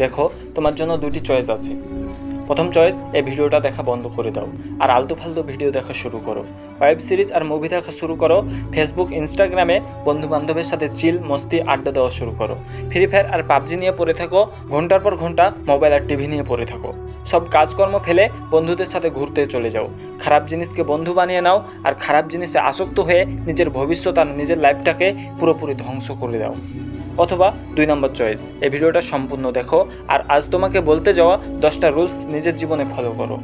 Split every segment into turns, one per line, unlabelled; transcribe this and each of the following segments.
দেখো, তোমার জন্য দুটি চয়েস আছে। প্রথম চয়েস, এই ভিডিওটা দেখা বন্ধ করে দাও আর আলতু ফালতু ভিডিও দেখা শুরু করো। ওয়েব সিরিজ আর মুভি দেখা শুরু করো। ফেসবুক, ইনস্টাগ্রামে বন্ধু বান্ধবের সাথে চিল মস্তি আড্ডা দেওয়া শুরু করো। ফ্রি ফায়ার আর পাবজি নিয়ে পড়ে থাকো, ঘন্টার পর ঘন্টা মোবাইল আর টিভি নিয়ে পড়ে থাকো। সব কাজকর্ম ফেলে বন্ধুদের সাথে ঘুরতে চলে যাও। খারাপ জিনিসকে বন্ধু বানিয়ে নাও আর খারাপ জিনিসে আসক্ত হয়ে নিজের ভবিষ্যৎ আর নিজের লাইফটাকে পুরোপুরি ধ্বংস করে দাও। অথবা 2 নম্বর চয়েস, এই ভিডিওটা সম্পূর্ণ দেখো আর আজ তোমাকে বলতে যাওয়া 10টা রুলস নিজের জীবনে ফলো করো।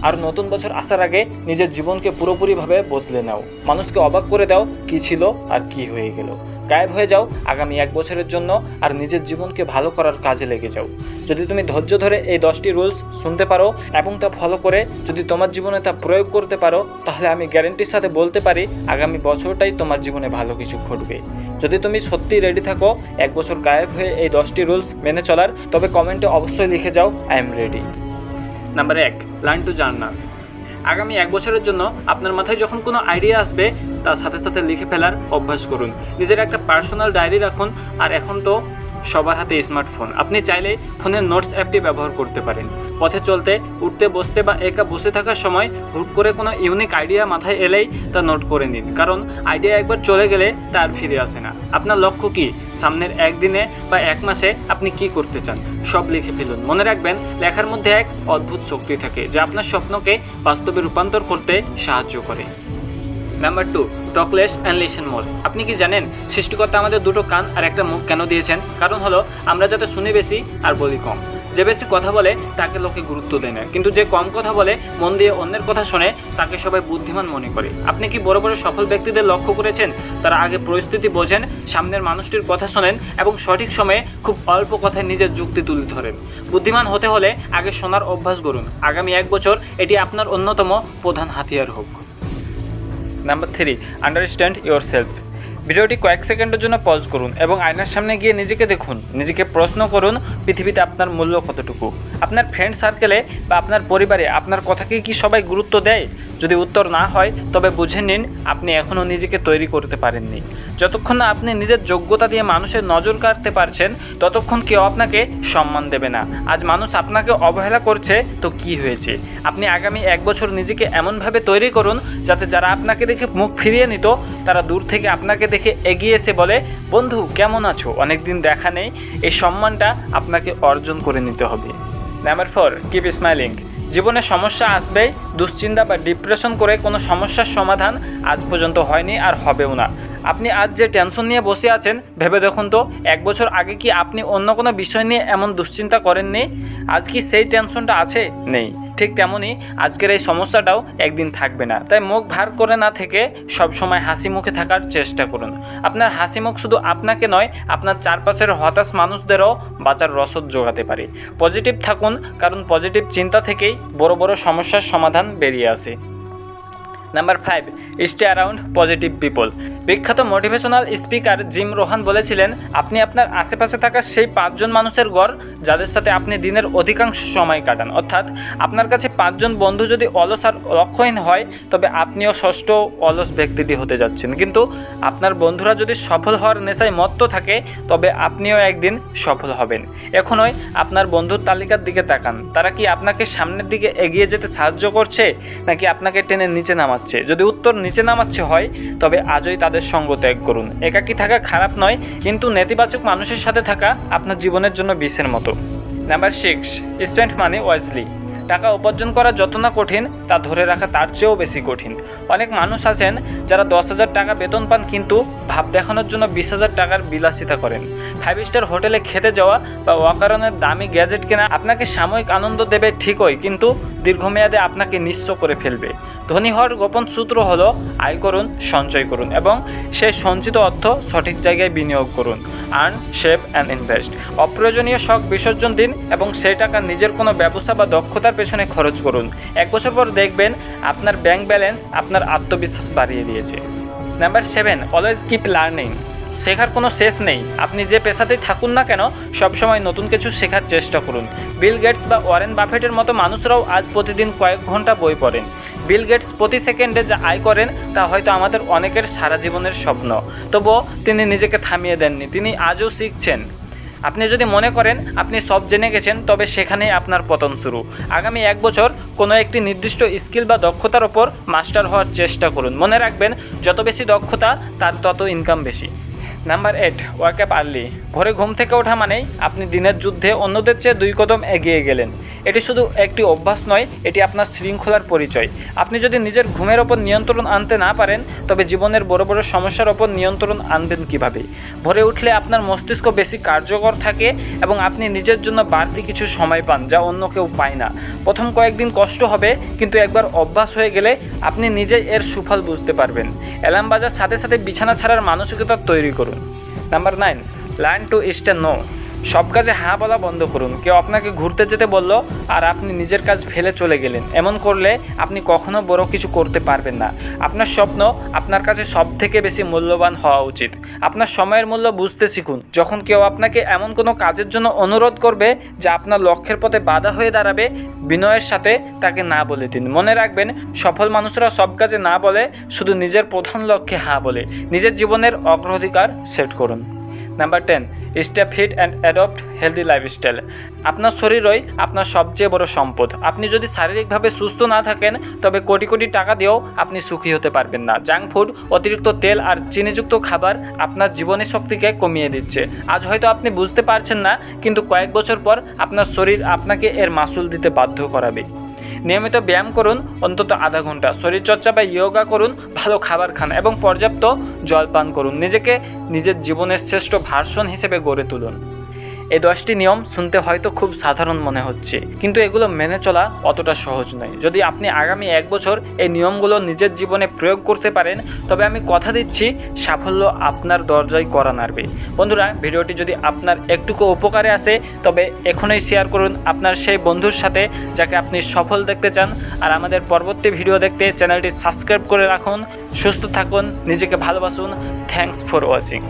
আর নতুন বছর আসার আগে নিজের জীবনকে পুরোপুরিভাবে বদলে নাও। মানুষকে অবাক করে দাও কী ছিল আর কি হয়ে গেল। গায়েব হয়ে যাও আগামী 1 বছরের জন্য আর নিজের জীবনকে ভালো করার কাজে লেগে যাও। যদি তুমি ধৈর্য ধরে এই 10টি রুলস শুনতে পারো এবং তা ফলো করে যদি তোমার জীবনে তা প্রয়োগ করতে পারো, তাহলে আমি গ্যারান্টির সাথে বলতে পারি আগামী বছরটাই তোমার জীবনে ভালো কিছু ঘটবে। যদি তুমি সত্যিই রেডি থাকো 1 বছর গায়েব হয়ে এই 10টি রুলস মেনে চলার, তবে কমেন্টে অবশ্যই লিখে যাও I am ready. Number 1, learn to journal. আগামী 1 বছরের জন্য আপনার মাথায় যখন কোনো আইডিয়া আসবে তার সাথে সাথে লিখে ফেলার অভ্যাস করুন। নিজের একটা পার্সোনাল ডায়েরি রাখুন। আর এখন তো সবার হাতে স্মার্টফোন, আপনি চাইলে ফোনের নোটস অ্যাপটি ব্যবহার করতে পারেন। পথে চলতে, উঠতে বসতে বা একা বসে থাকার সময় হুট করে কোনো ইউনিক আইডিয়া মাথায় এলেই তা নোট করে নিন, কারণ আইডিয়া একবার চলে গেলে তা আর ফিরে আসে না। আপনার লক্ষ্য কী, সামনের 1 দিনে বা 1 মাসে আপনি কি করতে চান, সব লিখে ফেলুন। মনে রাখবেন, লেখার মধ্যে এক অদ্ভুত শক্তি থাকে যা আপনার স্বপ্নকে বাস্তবে রূপান্তর করতে সাহায্য করে। Number 2, talk less and listen more. আপনি কি জানেন সৃষ্টিকর্তা আমাদের 2টো কান আর একটা মুখ কেন দিয়েছেন? কারণ হলো আমরা যাতে শুনি বেশি আর বলি কম। যে বেশি কথা বলে তাকে লোকে গুরুত্ব দেয় না, কিন্তু যে কম কথা বলে, মন দিয়ে অন্যের কথা শোনে, তাকে সবাই বুদ্ধিমান মনে করে। আপনি কি বড় বড় সফল ব্যক্তিদের লক্ষ্য করেছেন? তারা আগে পরিস্থিতি বোঝেন, সামনের মানুষটির কথা শোনেন এবং সঠিক সময়ে খুব অল্প কথায় নিজের যুক্তি তুলে ধরেন। বুদ্ধিমান হতে হলে আগে শোনার অভ্যাস করুন। আগামী 1 বছর এটি আপনার অন্যতম প্রধান হাতিয়ার হোক। Number 3, understand your self. ভিডিওটি কয়েক সেকেন্ডের জন্য পজ করুন এবং আয়নার সামনে গিয়ে নিজেকে দেখুন। নিজেকে প্রশ্ন করুন, পৃথিবীতে আপনার মূল্য কতটুকু? আপনার ফ্রেন্ড সার্কেলে বা আপনার পরিবারে আপনার কথাকে কি সবাই গুরুত্ব দেয়? যদি উত্তর না হয়, তবে বুঝে নিন আপনি এখনও নিজেকে তৈরি করতে পারেননি। যতক্ষণ না আপনি নিজের যোগ্যতা দিয়ে মানুষের নজর কাড়তে পারছেন, ততক্ষণ কেউ আপনাকে সম্মান দেবে না। আজ মানুষ আপনাকে অবহেলা করছে তো কি হয়েছে? আপনি আগামী 1 বছর নিজেকে এমনভাবে তৈরি করুন যাতে যারা আপনাকে দেখে মুখ ফিরিয়ে নিত, তারা দূর থেকে আপনাকে দেখে এগিয়ে এসে বলে, বন্ধু কেমন আছো, অনেকদিন দেখা নেই। এই সম্মানটা আপনাকে অর্জন করে নিতে হবে। Number 4, keep smiling. জীবনে সমস্যা আসবেই। দুশ্চিন্তা বা ডিপ্রেশন করে কোনো সমস্যার সমাধান আজ পর্যন্ত হয়নি আর হবেও না। আপনি আজ যে টেনশন নিয়ে বসে আছেন, ভেবে দেখুন তো 1 বছর আগে কি আপনি অন্য কোনো বিষয় নিয়ে এমন দুশ্চিন্তা করেননি? আজ কি সেই টেনশনটা আছে? নেই। ঠিক তেমনই আজকের এই সমস্যাটাও একদিন থাকবে না। তাই মুখ ভার করে না থেকে সবসময় হাসি মুখে থাকার চেষ্টা করুন। আপনার হাসি মুখ শুধু আপনাকে নয়, আপনার চারপাশের হতাশ মানুষদেরও বাঁচার রসদ জোগাতে পারে। পজিটিভ থাকুন, কারণ পজিটিভ চিন্তা থেকেই বড় বড় সমস্যার সমাধান বেরিয়ে আসে। Number 5, stay around positive people. বিখ্যাত মোটিভেশনাল স্পিকার জিম রোহান বলেছিলেন, আপনি আপনার আশেপাশে থাকা সেই 5 জন মানুষের গড় যাদের সাথে আপনি দিনের অধিকাংশ সময় কাটান। অর্থাৎ আপনার কাছে 5 জন বন্ধু যদি অলস আর লক্ষ্যহীন হয়, তবে আপনিও ষষ্ঠ অলস ব্যক্তিটি হতে যাচ্ছেন। কিন্তু আপনার বন্ধুরা যদি সফল হওয়ার নেশায় মত্ত থাকে, তবে আপনিও একদিন সফল হবেন। এখনই আপনার বন্ধুর তালিকার দিকে তাকান। তারা কি আপনাকে সামনের দিকে এগিয়ে যেতে সাহায্য করছে, নাকি আপনাকে টেনে নিচে নামাচ্ছে? যদি উত্তর নিচে নামাচ্ছে হয়, তবে আজই তাদের সঙ্গ ত্যাগ করুন। একাকী থাকা খারাপ নয়, কিন্তু নেতিবাচক মানুষের সাথে থাকা আপনার জীবনের জন্য বিষের মতো। Number 6, spend money wisely. টাকা উপার্জন করা যত না কঠিন, তা ধরে রাখা তার চেয়েও বেশি কঠিন। অনেক মানুষ আছেন যারা 10,000 টাকা বেতন পান, কিন্তু ভাব দেখানোর জন্য 20,000 টাকার বিলাসিতা করেন। 5 স্টার হোটেলে খেতে যাওয়া বা অকারণের দামি গ্যাজেট কেনা আপনাকে সাময়িক আনন্দ দেবে ঠিকই, কিন্তু দীর্ঘমেয়াদে আপনাকে নিঃস্ব করে ফেলবে। ধনী হওয়ার গোপন সূত্র হলো আয় করুন, সঞ্চয় করুন এবং সেই সঞ্চিত অর্থ সঠিক জায়গায় বিনিয়োগ করুন। Earn, save and invest. অপ্রয়োজনীয় শখ বিসর্জন দিন এবং সেই টাকা নিজের কোনো ব্যবসা বা দক্ষতার পেছনে খরচ করুন। 1 বছর পর দেখবেন আপনার ব্যাংক ব্যালেন্স আপনার আত্মবিশ্বাস বাড়িয়ে দিয়েছে। Number 7, always keep learning. শেখার কোনো শেষ নেই। আপনি যে পেশাতেই থাকুন না কেন, সবসময় নতুন কিছু শেখার চেষ্টা করুন। বিল গেটস বা ওয়ারেন বাফেটের মতো মানুষরাও আজ প্রতিদিন কয়েক ঘন্টা বই পড়েন। বিল গেটস প্রতি সেকেন্ডে যা আয় করেন তা হয়তো আমাদের অনেকের সারা জীবনের স্বপ্ন, তবুও তিনি নিজেকে থামিয়ে দেননি, তিনি আজও শিখছেন। আপনি যদি মনে করেন আপনি সব জেনে গেছেন, তবে সেখানেই আপনার পতন শুরু। আগামী 1 বছর কোনো একটি নির্দিষ্ট স্কিল বা দক্ষতার ওপর মাস্টার হওয়ার চেষ্টা করুন। মনে রাখবেন, যত বেশি দক্ষতা তার তত ইনকাম বেশি। Number 8, walk up early. ভোরে ঘুম থেকে ওঠা মানেই আপনি দিনের যুদ্ধে অন্যদের চেয়ে 2 কদম এগিয়ে গেলেন। এটি শুধু একটি অভ্যাস নয়, এটি আপনার শৃঙ্খলার পরিচয়। আপনি যদি নিজের ঘুমের ওপর নিয়ন্ত্রণ আনতে না পারেন, তবে জীবনের বড় বড় সমস্যার ওপর নিয়ন্ত্রণ আনবেন কিভাবে? ভোরে উঠলে আপনার মস্তিষ্ক বেশি কার্যকর থাকে এবং আপনি নিজের জন্য বাড়তি কিছু সময় পান, যা অন্য কেউ পায় না। প্রথম কয়েকদিন কষ্ট হবে, কিন্তু একবার অভ্যাস হয়ে গেলে আপনি নিজেই এর সুফল বুঝতে পারবেন। অ্যালার্ম বাজার সাথে সাথে বিছানা ছাড়ার মানসিকতা তৈরি করুন। Number 9, learn to stay no. সব কাজে হ্যাঁ বলা বন্ধ করুন। কেউ আপনাকে ঘুরতে যেতে বলল আর আপনি নিজের কাজ ফেলে চলে গেলেন। এমন করলে আপনি কখনো বড় কিছু করতে পারবেন না। আপনার স্বপ্ন আপনার কাছে সবথেকে বেশি মূল্যবান হওয়া উচিত। আপনার সময়ের মূল্য বুঝতে শিখুন। যখন কেউ আপনাকে এমন কোনো কাজের জন্য অনুরোধ করবে যা আপনার লক্ষ্যের পথে বাধা হয়ে দাঁড়াবে, বিনয়ের সাথে তাকে না বলে দিন। মনে রাখবেন, সফল মানুষরা সব কাজে না বলে, শুধু নিজের প্রধান লক্ষ্যে হ্যাঁ বলে। নিজের জীবনের অগ্রাধিকার সেট করুন। Number 10, stay fit and adopt healthy lifestyle. আপনার শরীরই আপনার সবচেয়ে বড় সম্পদ। আপনি যদি শারীরিকভাবে সুস্থ না থাকেন, তবে কোটি কোটি টাকা দিয়েও আপনি সুখী হতে পারবেন না। জাঙ্ক ফুড, অতিরিক্ত তেল আর চিনিযুক্ত খাবার আপনার জীবনের শক্তিকে কমিয়ে দিচ্ছে। আজ হয়তো আপনি বুঝতে পারছেন না, কিন্তু কয়েক বছর পর আপনার শরীর আপনাকে এর মাসুল দিতে বাধ্য করাবে। নিয়মিত ব্যায়াম করুন, অন্তত আধা ঘন্টা। শরীরচর্চা বা যোগা করুন, ভালো খাবার খান এবং পর্যাপ্ত জল পান করুন। নিজেকে নিজের জীবনের শ্রেষ্ঠ ভার্সন হিসেবে গড়ে তুলুন। এই 10টি নিয়ম শুনতে হয়তো খুব সাধারণ মনে হচ্ছে, কিন্তু এগুলো মেনে চলা অতটা সহজ নয়। যদি আপনি আগামী 1 বছর এই নিয়মগুলো নিজের জীবনে প্রয়োগ করতে পারেন, তবে আমি কথা দিচ্ছি সাফল্য আপনার দরজায় কড়া নাড়বে। বন্ধুরা, ভিডিওটি যদি আপনার একটুকু উপকারে আসে, তবে এখনই শেয়ার করুন আপনার সেই বন্ধুর সাথে যাকে আপনি সফল দেখতে চান। আর আমাদের পরবর্তী ভিডিও দেখতে চ্যানেলটি সাবস্ক্রাইব করে রাখুন। সুস্থ থাকুন, নিজেকে ভালোবাসুন। Thanks for watching.